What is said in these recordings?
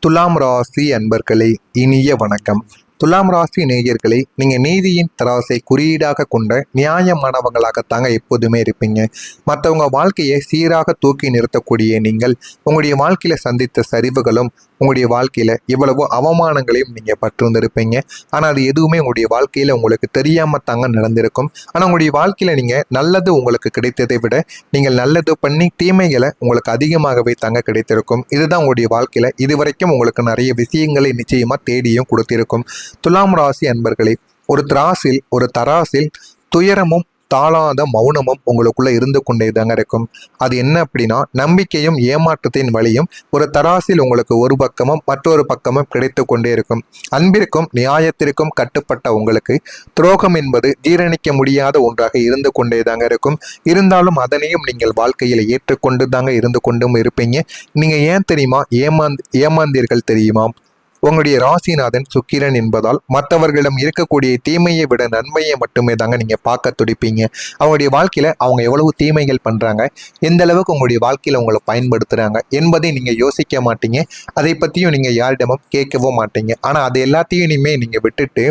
துலாம் ராசி அன்பர்களே, இனிய வணக்கம். துலாம் ராசி நேயர்களே, நீங்க நீதியின் தராசை குறியீடாக கொண்ட நியாயமானவங்களாகத்தாங்க எப்போதுமே இருப்பீங்க. மற்றவங்க வாழ்க்கையை சீராக தூக்கி நிறுத்தக்கூடிய நீங்கள் உங்களுடைய வாழ்க்கையில சந்தித்த சரிவுகளும் உங்களுடைய வாழ்க்கையில இவ்வளவோ அவமானங்களையும் நீங்க பற்றிருந்திருப்பீங்க. ஆனா அது எதுவுமே உங்களுடைய வாழ்க்கையில உங்களுக்கு தெரியாம தாங்க நடந்திருக்கும். ஆனா உங்களுடைய வாழ்க்கையில நீங்க நல்லது உங்களுக்கு கிடைத்ததை விட நீங்கள் நல்லது பண்ணி தீமைகளை உங்களுக்கு அதிகமாகவே தாங்க கிடைத்திருக்கும். இதுதான் உங்களுடைய வாழ்க்கையில இதுவரைக்கும் உங்களுக்கு நிறைய விஷயங்களை நிச்சயமா தேடியும் கொடுத்திருக்கும். துலாம் ராசி அன்பர்களே, ஒரு தராசில் துயரமும் தாளாத மௌனமும் உங்களுக்குள்ள இருந்து கொண்டே தாங்க இருக்கும். அது என்ன அப்படின்னா, நம்பிக்கையும் ஏமாற்றத்தின் வழியும் ஒரு தராசில் உங்களுக்கு ஒரு பக்கமும் மற்றொரு பக்கமும் கிடைத்து கொண்டே இருக்கும். அன்பிற்கும் நியாயத்திற்கும் கட்டுப்பட்ட உங்களுக்கு துரோகம் என்பது ஜீரணிக்க முடியாத ஒன்றாக இருந்து கொண்டே தாங்க இருக்கும். இருந்தாலும் அதனையும் நீங்கள் வாழ்க்கையில் ஏற்றுக்கொண்டு தாங்க இருந்து கொண்டும் இருப்பீங்க. நீங்க ஏன் தெரியுமா ஏமாந்தீர்கள் தெரியுமா? உங்களுடைய ராசிநாதன் சுக்கிரன் என்பதால் மற்றவர்களிடம் இருக்கக்கூடிய தீமையை விட நன்மையை மட்டுமே தாங்க நீங்க பார்க்க துடிப்பீங்க. அவங்களுடைய வாழ்க்கையில அவங்க எவ்வளவு தீமைகள் பண்றாங்க, எந்த அளவுக்கு உங்களுடைய வாழ்க்கையில உங்களை பயன்படுத்துறாங்க என்பதை நீங்க யோசிக்க மாட்டீங்க. அதை பத்தியும் நீங்க யாரிடமும் கேட்கவும் மாட்டீங்க. ஆனா அது எல்லாத்தையும் இனிமே நீங்க விட்டுட்டு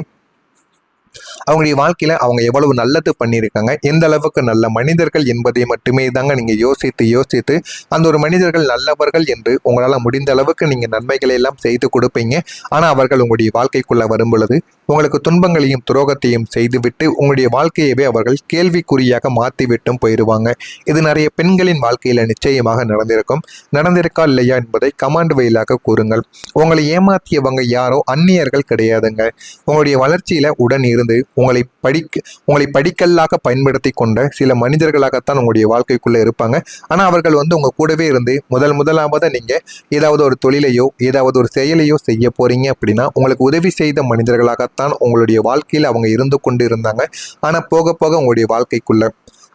அவங்களுடைய வாழ்க்கையில அவங்க எவ்வளவு நல்லது பண்ணியிருக்காங்க, எந்த அளவுக்கு நல்ல மனிதர்கள் என்பதை மட்டுமே தாங்க நீங்க யோசித்து அந்த ஒரு மனிதர்கள் நல்லவர்கள் என்று உங்களால் முடிந்த அளவுக்கு நீங்க நன்மைகளை எல்லாம் செய்து கொடுப்பீங்க. ஆனா அவர்கள் உங்களுடைய வாழ்க்கைக்குள்ள வரும் பொழுது உங்களுக்கு துன்பங்களையும் துரோகத்தையும் செய்துவிட்டு உங்களுடைய வாழ்க்கையவே அவர்கள் கேள்விக்குறியாக மாற்றிவிட்டும் போயிடுவாங்க. இது நிறைய பெண்களின் வாழ்க்கையில நிச்சயமாக நடந்திருக்கா இல்லையா என்பதை கமாண்ட் வழியாக கூறுங்கள். உங்களை ஏமாற்றியவங்க யாரோ அந்நியர்கள் கிடையாதுங்க. உங்களுடைய வளர்ச்சியில உடன் இருந்து உங்களை படிக்கல்லாக பயன்படுத்தி கொண்ட சில மனிதர்களாகத்தான் உங்களுடைய வாழ்க்கைக்குள்ள இருப்பாங்க. ஆனா அவர்கள் உங்க கூடவே இருந்து முதலாவது நீங்க ஏதாவது ஒரு தொழிலையோ ஏதாவது ஒரு செயலையோ செய்ய போறீங்க அப்படின்னா உங்களுக்கு உதவி செய்த மனிதர்களாகத்தான் உங்களுடைய வாழ்க்கையில் அவங்க இருந்து கொண்டு இருந்தாங்க. ஆனா போக போக உங்களுடைய வாழ்க்கைக்குள்ள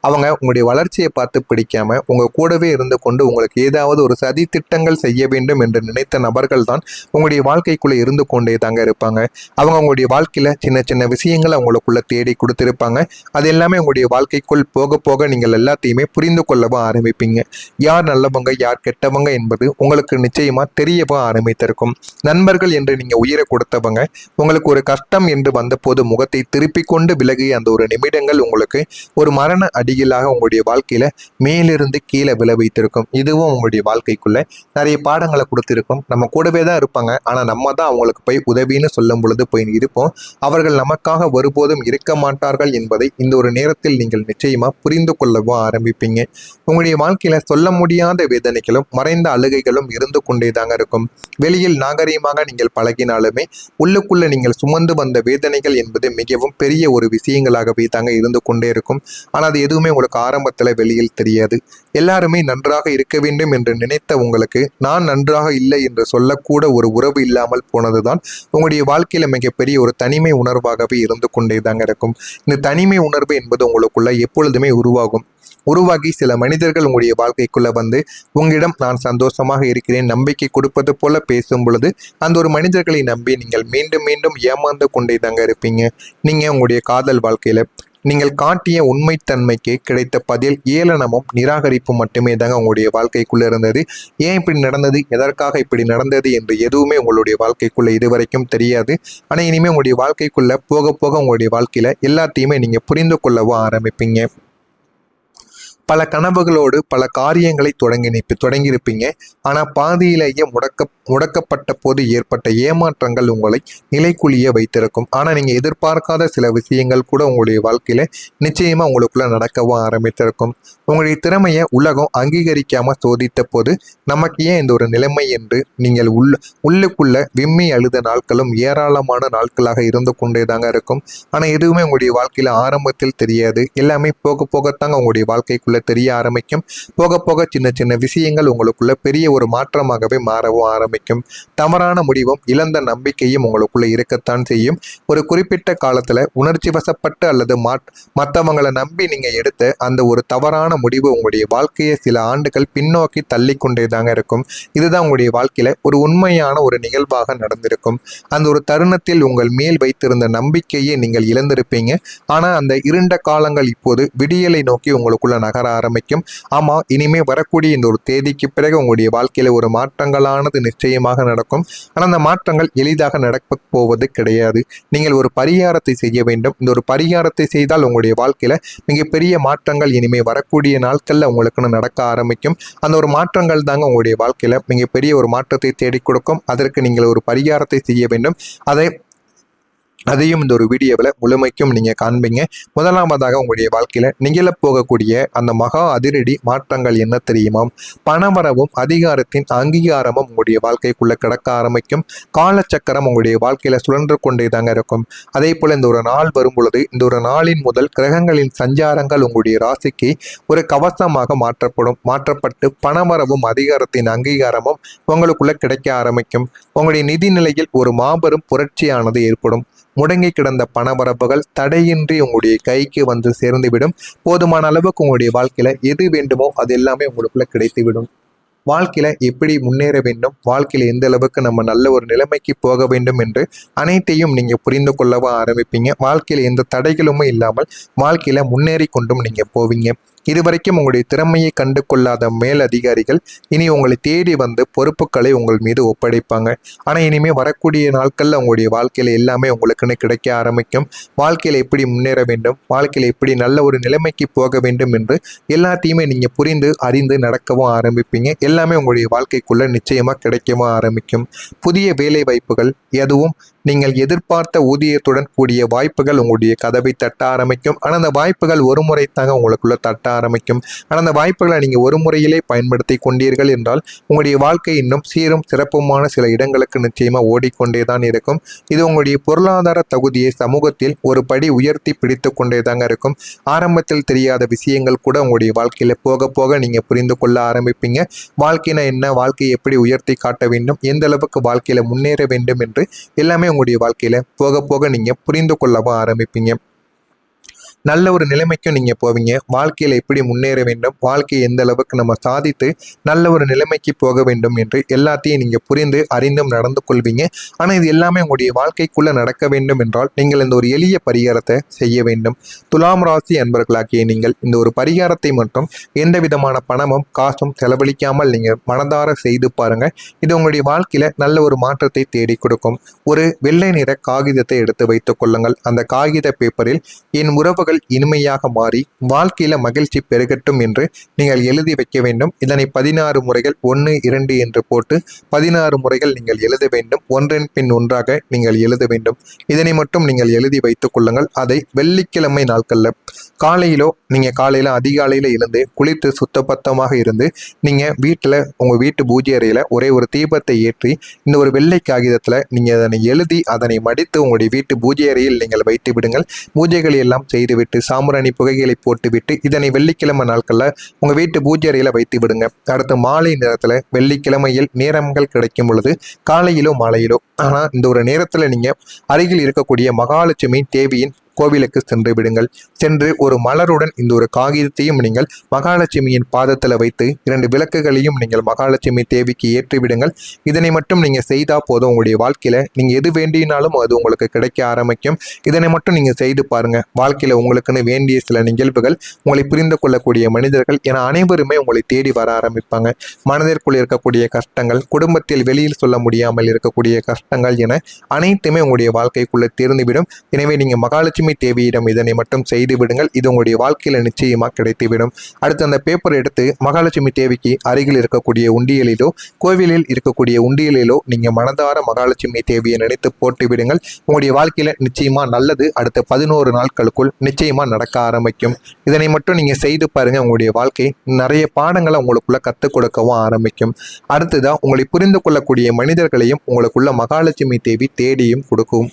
அவங்க உங்களுடைய வளர்ச்சியை பார்த்து பிடிக்காம உங்க கூடவே இருந்து கொண்டு உங்களுக்கு ஏதாவது ஒரு சதி திட்டங்கள் செய்ய வேண்டும் என்று நினைத்த நபர்கள் தான் உங்களுடைய வாழ்க்கைக்குள்ள இருந்து கொண்டே தாங்க இருப்பாங்க. அவங்க உங்களுடைய வாழ்க்கையில சின்ன சின்ன விஷயங்களை அவங்களுக்குள்ள தேடி கொடுத்திருப்பாங்க. அது எல்லாமே உங்களுடைய வாழ்க்கைக்குள் போக போக நீங்கள் எல்லாத்தையுமே புரிந்து கொள்ளவும் ஆரம்பிப்பீங்க. யார் நல்லவங்க யார் கெட்டவங்க என்பது உங்களுக்கு நிச்சயமா தெரியவும் ஆரம்பித்திருக்கும். நண்பர்கள் என்று நீங்க உயிரை கொடுத்தவங்க உங்களுக்கு ஒரு கஷ்டம் என்று வந்தபோது முகத்தை திருப்பி கொண்டு விலகிய அந்த ஒரு நிமிடங்கள் உங்களுக்கு ஒரு மரண அடியிலாக உங்களுடைய வாழ்க்கையில மேலிருந்து கீழே விழ வைத்திருக்கும். இதுவும் உங்களுடைய வாழ்க்கைக்குள்ள நிறைய பாடங்களை கொடுத்திருக்கும். நம்ம கூடவே தான் இருப்பாங்க, ஆனா நம்ம தான் அவங்களுக்கு போய் உதவின்னு சொல்லும் பொழுது போய் இருப்போம். அவர்கள் நமக்காக ஒருபோதும் இருக்க மாட்டார்கள் என்பதை இந்த ஒரு நேரத்தில் நீங்கள் நிச்சயமா புரிந்து கொள்ளவும் ஆரம்பிப்பீங்க. உங்களுடைய வாழ்க்கையில சொல்ல முடியாத வேதனைகளும் மறைந்த அழுகைகளும் இருந்து கொண்டே தாங்க இருக்கும். வெளியில் நாகரீகமாக நீங்கள் பழகினாலுமே உள்ளுக்குள்ள நீங்கள் சுமந்து வந்த வேதனைகள் என்பது மிகவும் பெரிய ஒரு விஷயங்களாகவே தாங்க இருந்து கொண்டே இருக்கும். ஆனால் அது எதுவுமே உங்களுக்கு ஆரம்பத்தில் வெளியில் தெரியாது. எல்லாருமே நன்றாக இருக்க வேண்டும் என்று நினைத்த உங்களுக்கு நான் நன்றாக இல்லை என்று சொல்லக்கூட ஒரு உறவு இல்லாமல் போனதுதான் உங்களுடைய வாழ்க்கையில மிகப்பெரிய ஒரு தனிமை உணர்வாகவே இருந்து கொண்டே தாங்க இருக்கும். இந்த தனிமை உணர்வு என்பது உங்களுக்குள்ள எப்பொழுதுமே உருவாகி சில மனிதர்கள் உங்களுடைய வாழ்க்கைக்குள்ள உங்களிடம் நான் சந்தோஷமாக இருக்கிறேன் நம்பிக்கை கொடுப்பது போல பேசும் பொழுது அந்த ஒரு மனிதர்களை நம்பி நீங்கள் மீண்டும் மீண்டும் ஏமாந்து கொண்டே தாங்க இருப்பீங்க. நீங்க உங்களுடைய காதல் வாழ்க்கையில நீங்கள் காட்டிய உண்மைத்தன்மைக்கு கிடைத்த பதில் ஏளனமும் நிராகரிப்பும் மட்டுமே தாங்க உங்களுடைய வாழ்க்கைக்குள்ள இருந்தது. ஏன் இப்படி நடந்தது, எதற்காக இப்படி நடந்தது என்று எதுவுமே உங்களுடைய வாழ்க்கைக்குள்ள இதுவரைக்கும் தெரியாது. ஆனால் இனிமேல் உங்களுடைய வாழ்க்கைக்குள்ள போக போக உங்களுடைய வாழ்க்கையில எல்லாத்தையுமே நீங்க புரிந்து கொள்ளவும் ஆரம்பிப்பீங்க. பல கனவுகளோடு பல காரியங்களை தொடங்கியிருப்பீங்க. ஆனால் பாதியிலேயே முடக்கப்பட்ட போது ஏற்பட்ட ஏமாற்றங்கள் உங்களை நிலைக்குழிய வைத்திருக்கும். ஆனால் நீங்கள் எதிர்பார்க்காத சில விஷயங்கள் கூட உங்களுடைய வாழ்க்கையில நிச்சயமா உங்களுக்குள்ள நடக்கவும் ஆரம்பித்திருக்கும். உங்களுடைய திறமையை உலகம் அங்கீகரிக்காம சோதித்த போது நமக்கு ஏன் இந்த ஒரு நிலைமை என்று நீங்கள் உள்ளுக்குள்ள விம்மி அழுத நாட்களும் ஏராளமான நாட்களாக இருந்து கொண்டே தாங்க இருக்கும். ஆனால் எதுவுமே உங்களுடைய வாழ்க்கையில ஆரம்பத்தில் தெரியாது. எல்லாமே போக போகத்தாங்க உங்களுடைய வாழ்க்கைக்குள்ள தெரிய ஆரம்பிக்கும். போக போக சின்ன சின்ன விஷயங்கள் உங்களுக்குள்ள பெரிய ஒரு மாற்றமாகவே மாறவும் ஆரம்பிக்கும். தவறான முடிவும் இழந்த நம்பிக்கையும் உங்களுக்குள்ள இருக்கத்தான் செய்யும். ஒரு குறிப்பிட்ட காலத்துல உணர்ச்சி வசப்பட்டு அல்லது மற்றவங்களை நம்பி நீங்க எடுத்த அந்த ஒரு தவறான முடிவு உங்களுடைய வாழ்க்கையை சில ஆண்டுகள் பின்னோக்கி தள்ளி கொண்டே தாங்க இருக்கும். இதுதான் உங்களுடைய வாழ்க்கையில ஒரு உண்மையான ஒரு நிகழ்வாக நடந்திருக்கும். அந்த ஒரு தருணத்தில் உங்கள் மேல் வைத்திருந்த நம்பிக்கையை நீங்கள் இழந்திருப்பீங்க. ஆனா அந்த இருண்ட காலங்கள் இப்போது விடியலை நோக்கி உங்களுக்குள்ள நகர ஆரம்பிக்கும். ஆமா, இனிமே வரக்கூடிய இந்த ஒரு தேதிக்கு பிறகு உங்களுடைய வாழ்க்கையில ஒரு மாற்றங்களானது நிச்சயமாக நடக்கும். ஆனா அந்த மாற்றங்கள் எளிதாக நடக்க போவது கிடையாது. நீங்கள் ஒரு பரிகாரத்தை செய்ய வேண்டும். இந்த ஒரு பரிகாரத்தை செய்தால் உங்களுடைய வாழ்க்கையில மிகப்பெரிய மாற்றங்கள் இனிமே வரக்கூடிய நாட்கள்ல உங்களுக்குன்னு நடக்க ஆரம்பிக்கும். அந்த ஒரு மாற்றங்கள் தாங்க உங்களுடைய வாழ்க்கையில மிகப்பெரிய ஒரு மாற்றத்தை தேடிக் கொடுக்கும். அதற்கு நீங்கள் ஒரு பரிகாரத்தை செய்ய வேண்டும். அதையும் இந்த ஒரு வீடியோவில் முழுமைக்கும் நீங்கள் காண்பீங்க. முதலாவதாக உங்களுடைய வாழ்க்கையில் நிகழப்போகக்கூடிய அந்த மகா அதிரடி மாற்றங்கள் என்ன தெரியுமா? பணவரவும் அதிகாரத்தின் அங்கீகாரமும் உங்களுடைய வாழ்க்கைக்குள்ளே கிடக்க ஆரம்பிக்கும். காலச்சக்கரம் உங்களுடைய வாழ்க்கையில் சுழன்று கொண்டே தாங்க இருக்கும். அதே போல் இந்த ஒரு நாள் வரும் பொழுது இந்த ஒரு நாளின் முதல் கிரகங்களின் சஞ்சாரங்கள் உங்களுடைய ராசிக்கு ஒரு கவசமாக மாற்றப்பட்டு பணவரவும் அதிகாரத்தின் அங்கீகாரமும் உங்களுக்குள்ள கிடைக்க ஆரம்பிக்கும். உங்களுடைய நிதி நிலையில் ஒரு மாபெரும் புரட்சியானது ஏற்படும். முடங்கி கிடந்த பணவரப்புகள் தடையின்றி உங்களுடைய கைக்கு வந்து சேர்ந்துவிடும். போதுமான அளவுக்கு உங்களுடைய வாழ்க்கையில எது வேண்டுமோ அது எல்லாமே உங்களுக்குள்ள கிடைத்துவிடும். வாழ்க்கையில எப்படி முன்னேற வேண்டும், வாழ்க்கையில எந்த அளவுக்கு நம்ம நல்ல ஒரு நிலைமைக்கு போக வேண்டும் என்று அனைத்தையும் நீங்க புரிந்து கொள்ளவா ஆரம்பிப்பீங்க. வாழ்க்கையில எந்த தடைகளுமே இல்லாமல் வாழ்க்கையில முன்னேறி கொண்டும் நீங்க போவீங்க. இதுவரைக்கும் உங்களுடைய திறமையை கண்டு கொள்ளாத மேல் அதிகாரிகள் இனி உங்களை தேடி வந்து பொறுப்புகளை உங்கள் மீது ஒப்படைப்பாங்க. ஆனால் இனிமே வரக்கூடிய நாட்கள்ல உங்களுடைய வாழ்க்கையில எல்லாமே உங்களுக்குன்னு கிடைக்க ஆரம்பிக்கும். வாழ்க்கையில எப்படி முன்னேற வேண்டும், வாழ்க்கையில எப்படி நல்ல ஒரு நிலைமைக்கு போக வேண்டும் என்று எல்லாத்தையுமே நீங்க புரிந்து அறிந்து நடக்கவும் ஆரம்பிப்பீங்க. எல்லாமே உங்களுடைய வாழ்க்கைக்குள்ள நிச்சயமா கிடைக்கவும் ஆரம்பிக்கும். புதிய வேலை வாய்ப்புகள் எதுவும் நீங்கள் எதிர்பார்த்த ஊதியத்துடன் கூடிய வாய்ப்புகள் உங்களுடைய கதவை தட்ட ஆரம்பிக்கும். ஆனால் அந்த வாய்ப்புகள் ஒரு முறை தாங்க உங்களுக்குள்ள தட்ட ஆரம்பிக்கும். ஆனால் அந்த வாய்ப்புகளை நீங்கள் ஒரு முறையிலே பயன்படுத்தி கொண்டீர்கள் என்றால் உங்களுடைய வாழ்க்கை இன்னும் சீரும் சிறப்புமான சில இடங்களுக்கு நிச்சயமாக ஓடிக்கொண்டே தான் இருக்கும். இது உங்களுடைய பொருளாதார தகுதியை சமூகத்தில் ஒரு படி உயர்த்தி பிடித்து கொண்டே தாங்க இருக்கும். ஆரம்பத்தில் தெரியாத விஷயங்கள் கூட உங்களுடைய வாழ்க்கையில் போக போக நீங்கள் புரிந்து கொள்ள ஆரம்பிப்பீங்க. வாழ்க்கைனா என்ன, வாழ்க்கையை எப்படி உயர்த்தி காட்ட வேண்டும், எந்த அளவுக்கு வாழ்க்கையில் முன்னேற வேண்டும் என்று எல்லாமே உங்களுடைய வாழ்க்கையில போக போக நீங்க புரிந்து கொள்ளவும் ஆரம்பிப்பீங்க. நல்ல ஒரு நிலைமைக்கும் நீங்கள் போவீங்க. வாழ்க்கையில் எப்படி முன்னேற வேண்டும், வாழ்க்கையை எந்த அளவுக்கு நம்ம சாதித்து நல்ல ஒரு நிலைமைக்கு போக வேண்டும் என்று எல்லாத்தையும் நீங்கள் புரிந்து அறிந்தும் நடந்து கொள்வீங்க. ஆனால் இது எல்லாமே உங்களுடைய வாழ்க்கைக்குள்ளே நடக்க வேண்டும் என்றால் நீங்கள் இந்த ஒரு எளிய பரிகாரத்தை செய்ய வேண்டும். துலாம் ராசி அன்பர்களாகிய நீங்கள் இந்த ஒரு பரிகாரத்தை மட்டும் எந்த விதமான பணமும் காசும் செலவழிக்காமல் நீங்கள் மனதார செய்து பாருங்க. இது உங்களுடைய வாழ்க்கையில நல்ல ஒரு மாற்றத்தை தேடி கொடுக்கும். ஒரு வெள்ளை நிற காகிதத்தை எடுத்து வைத்துக் கொள்ளுங்கள். அந்த காகித பேப்பரில் என் உறவுகள் இனிமையாக மாறி வாழ்க்கையில மகிழ்ச்சி பெருகட்டும் என்று நீங்கள் எழுதி வைக்க வேண்டும். இதனை 16 முறைகள் 1 2 என்று போட்டு 16 முறைகள் நீங்கள் எழுத வேண்டும். ஒன்றன் பின் ஒன்றாக நீங்கள் எழுத வேண்டும். இதனை மட்டும் நீங்கள் எழுதி வைத்துக் கொள்ளுங்கள். அதை வெள்ளிக்கிழமை நாட்கள்ல காலையிலோ காலையில அதிகாலையில எழுந்து குளித்து சுத்தபத்தமாக இருந்து நீங்க வீட்டுல உங்க வீட்டு பூஜை அறையில ஒரே ஒரு தீபத்தை ஏற்றி இந்த ஒரு வெள்ளை காகிதத்துல நீங்க அதனை எழுதி அதனை மடித்து உங்களுடைய வீட்டு பூஜை அறையில் நீங்கள் வைத்து விடுங்கள். பூஜைகளை எல்லாம் செய்து விட்டு சாம்பிராணி புகைகளை போட்டுவிட்டு இதனை வெள்ளிக்கிழமை நாட்கள்ல உங்க வீட்டு பூஜை அறையில வைத்து விடுங்க. அடுத்து மாலை நேரத்துல வெள்ளிக்கிழமையில் நேரங்கள் கிடைக்கும் பொழுது காலையிலோ மாலையிலோ, ஆனா இந்த ஒரு நேரத்துல நீங்க அருகில் இருக்கக்கூடிய மகாலட்சுமி தேவியின் கோவிலுக்கு சென்று விடுங்கள். சென்று ஒரு மலருடன் இந்த ஒரு காகிதத்தையும் நீங்கள் மகாலட்சுமியின் பாதத்தில் வைத்து 2 விளக்குகளையும் நீங்கள் மகாலட்சுமி தேவிக்கு ஏற்றி விடுங்கள். இதனை மட்டும் நீங்கள் செய்தா போதும். உங்களுடைய வாழ்க்கையில நீங்க எது வேண்டினாலும் அது உங்களுக்கு கிடைக்க ஆரம்பிக்கும். இதனை மட்டும் நீங்க செய்து பாருங்க. வாழ்க்கையில உங்களுக்குன்னு வேண்டிய சில நிகழ்வுகள், உங்களை புரிந்து கொள்ளக்கூடிய மனிதர்கள் என அனைவருமே உங்களை தேடி வர ஆரம்பிப்பாங்க. மனதிற்குள் இருக்கக்கூடிய கஷ்டங்கள், குடும்பத்தில் வெளியில் சொல்ல முடியாமல் இருக்கக்கூடிய கஷ்டங்கள் என அனைத்துமே உங்களுடைய வாழ்க்கைக்குள்ள தீர்ந்துவிடும். எனவே நீங்க மகாலட்சுமி தேவியிடம் இதனை மட்டும் செய்து விடுங்கள். இது உங்களுடைய வாழ்க்கையில நிச்சயமா கிடைத்துவிடும். அடுத்து அந்த பேப்பர் எடுத்து மகாலட்சுமி தேவிக்கு அருகில் இருக்கக்கூடிய உண்டியலிலோ கோவிலில் இருக்கக்கூடிய உண்டியலிலோ நீங்க மனதார மகாலட்சுமி தேவியை நினைத்து போட்டு விடுங்கள். உங்களுடைய வாழ்க்கையில நிச்சயமா நல்லது அடுத்த 11 நாட்களுக்குள் நிச்சயமா நடக்க ஆரம்பிக்கும். இதனை மட்டும் நீங்க செய்து பாருங்க. உங்களுடைய வாழ்க்கை நிறைய பாடங்களை உங்களுக்குள்ள கற்றுக் கொடுக்கவும் ஆரம்பிக்கும். அடுத்ததான் உங்களை புரிந்து கொள்ளக்கூடிய மனிதர்களையும் உங்களுக்குள்ள மகாலட்சுமி தேவி தேடியும் கொடுக்கும்.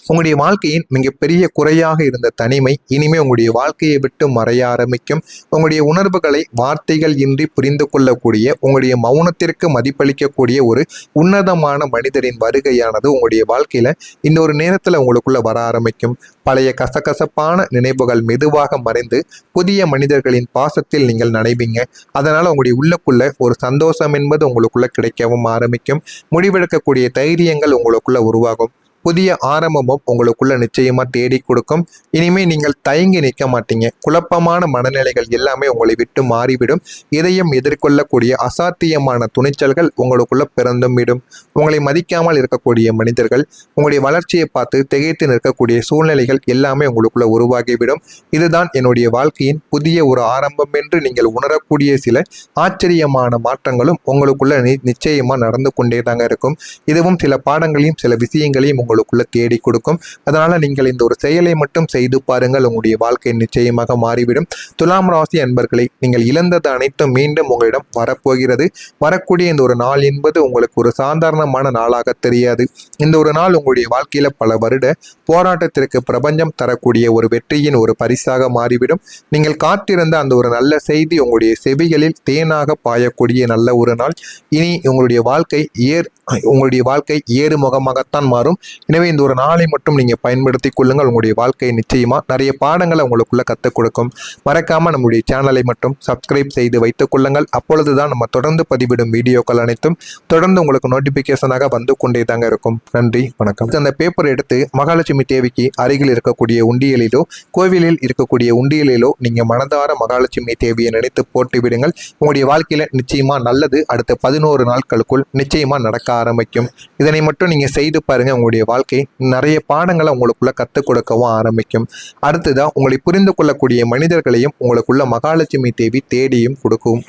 உங்களுடைய வாழ்க்கையின் மிகப்பெரிய குறையாக இருந்த தனிமை இனிமே உங்களுடைய வாழ்க்கையை விட்டு மறைய ஆரம்பிக்கும். உங்களுடைய உணர்வுகளை வார்த்தைகள் இன்றி புரிந்து கொள்ளக்கூடிய, உங்களுடைய மௌனத்திற்கு மதிப்பளிக்கக்கூடிய ஒரு உன்னதமான மனிதரின் வருகையானது உங்களுடைய வாழ்க்கையில இன்னொரு நேரத்துல உங்களுக்குள்ள வர ஆரம்பிக்கும். பழைய கசகசப்பான நினைவுகள் மெதுவாக மறைந்து புதிய மனிதர்களின் பாசத்தில் நீங்கள் நனைவீங்க. அதனால உங்களுடைய உள்ளுக்குள்ள ஒரு சந்தோஷம் என்பது உங்களுக்குள்ள கிடைக்கவும் ஆரம்பிக்கும். முடிவெடுக்கக்கூடிய தைரியங்கள் உங்களுக்குள்ள உருவாகும். புதிய ஆரம்பமும் உங்களுக்குள்ள நிச்சயமா தேடி கொடுக்கும். இனிமே நீங்கள் தயங்கி நிற்க மாட்டீங்க. குழப்பமான மனநிலைகள் எல்லாமே உங்களை விட்டு மாறிவிடும். இதையும் எதிர்கொள்ளக்கூடிய அசாத்தியமான துணிச்சல்கள் உங்களுக்குள்ள பிறந்தும் விடும். உங்களை மதிக்காமல் இருக்கக்கூடிய மனிதர்கள் உங்களுடைய வளர்ச்சியை பார்த்து திகைத்து நிற்கக்கூடிய சூழ்நிலைகள் எல்லாமே உங்களுக்குள்ள உருவாகிவிடும். இதுதான் என்னுடைய வாழ்க்கையின் புதிய ஒரு ஆரம்பம் என்று நீங்கள் உணரக்கூடிய சில ஆச்சரியமான மாற்றங்களும் உங்களுக்குள்ள நிச்சயமா நடந்து கொண்டே தாங்க இருக்கும். இதுவும் சில பாடங்களையும் சில விஷயங்களையும் உங்களுக்குள்ள தேடி கொடுக்கும். அதனால நீங்கள் இந்த ஒரு செயலை மட்டும் செய்து பாருங்கள். உங்களுடைய வாழ்க்கை நிச்சயமாக மாறிவிடும். துலாம் ராசி அன்பர்களை, நீங்கள் இழந்தது அனைத்தும் மீண்டும் உங்களிடம் வரப்போகிறது. வரக்கூடிய இந்த ஒரு நாள் என்பது உங்களுக்கு ஒரு சாதாரணமான நாளாக தெரியாது. இந்த ஒரு நாள் உங்களுடைய வாழ்க்கையில பல வருட போராட்டத்திற்கு பிரபஞ்சம் தரக்கூடிய ஒரு வெற்றியின் ஒரு பரிசாக மாறிவிடும். நீங்கள் காத்திருந்த அந்த ஒரு நல்ல செய்தி உங்களுடைய செவிகளில் தேனாக பாயக்கூடிய நல்ல ஒரு நாள். இனி உங்களுடைய வாழ்க்கை ஏறுமுகமாகத்தான் மாறும். எனவே இந்த ஒரு நாளை மட்டும் நீங்க பயன்படுத்தி கொள்ளுங்கள். உங்களுடைய வாழ்க்கையை நிச்சயமா நிறைய பாடங்களை உங்களுக்குள்ள கற்றுக் கொடுக்கும். மறக்காம நம்முடைய சேனலை மட்டும் சப்ஸ்கிரைப் செய்து வைத்துக் கொள்ளுங்கள். அப்பொழுதுதான் நம்ம தொடர்ந்து பதிவிடும் வீடியோக்கள் அனைத்தும் தொடர்ந்து உங்களுக்கு நோட்டிபிகேஷனாக வந்து கொண்டே தாங்க இருக்கும். நன்றி, வணக்கம். அந்த பேப்பர் எடுத்து மகாலட்சுமி தேவிக்கு அருகில் இருக்கக்கூடிய உண்டியலிலோ கோவிலில் இருக்கக்கூடிய உண்டியலிலோ நீங்க மனதார மகாலட்சுமி தேவியை நினைத்து போட்டு விடுங்கள். உங்களுடைய வாழ்க்கையில நிச்சயமா நல்லது அடுத்த 11 நாட்களுக்குள் நிச்சயமா நடக்க ஆரம்பிக்கும். இதனை மட்டும் நீங்க செய்து பாருங்க. உங்களுடைய வாழ்க்கை நிறைய பாடங்களை உங்களுக்குள்ள கற்றுக் கொடுக்கவும் ஆரம்பிக்கும். அடுத்ததான் உங்களை புரிந்து கொள்ளக்கூடிய மனிதர்களையும் உங்களுக்குள்ள மகாலட்சுமி தேவி தேடியும் கொடுக்கும்.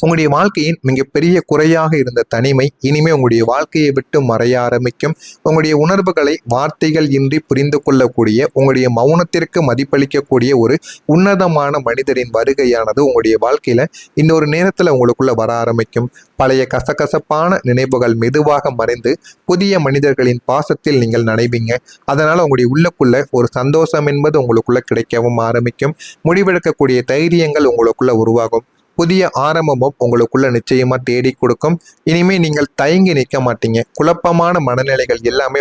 உங்களுடைய வாழ்க்கையின் மிகப்பெரிய குறையாக இருந்த தனிமை இனிமே உங்களுடைய வாழ்க்கையை விட்டு மறைய ஆரம்பிக்கும். உங்களுடைய உணர்வுகளை வார்த்தைகள் இன்றி புரிந்து கொள்ளக்கூடிய, உங்களுடைய மௌனத்திற்கு மதிப்பளிக்கக்கூடிய ஒரு உன்னதமான மனிதரின் வருகையானது உங்களுடைய வாழ்க்கையில இன்னொரு நேரத்துல உங்களுக்குள்ள வர ஆரம்பிக்கும். பழைய கசகசப்பான நினைவுகள் மெதுவாக மறைந்து புதிய மனிதர்களின் பாசத்தில் நீங்கள் நனைவீங்க. அதனால உங்களுடைய உள்ளுக்குள்ள ஒரு சந்தோஷம் என்பது உங்களுக்குள்ள கிடைக்கவும் ஆரம்பிக்கும். முடிவெடுக்கக்கூடிய தைரியங்கள் உங்களுக்குள்ள உருவாகும். புதிய ஆரம்பமும் உங்களுக்குள்ள நிச்சயமா தேடி கொடுக்கும். இனிமே நீங்கள் தயங்கி நிற்க மாட்டீங்க. குழப்பமான மனநிலைகள் எல்லாமே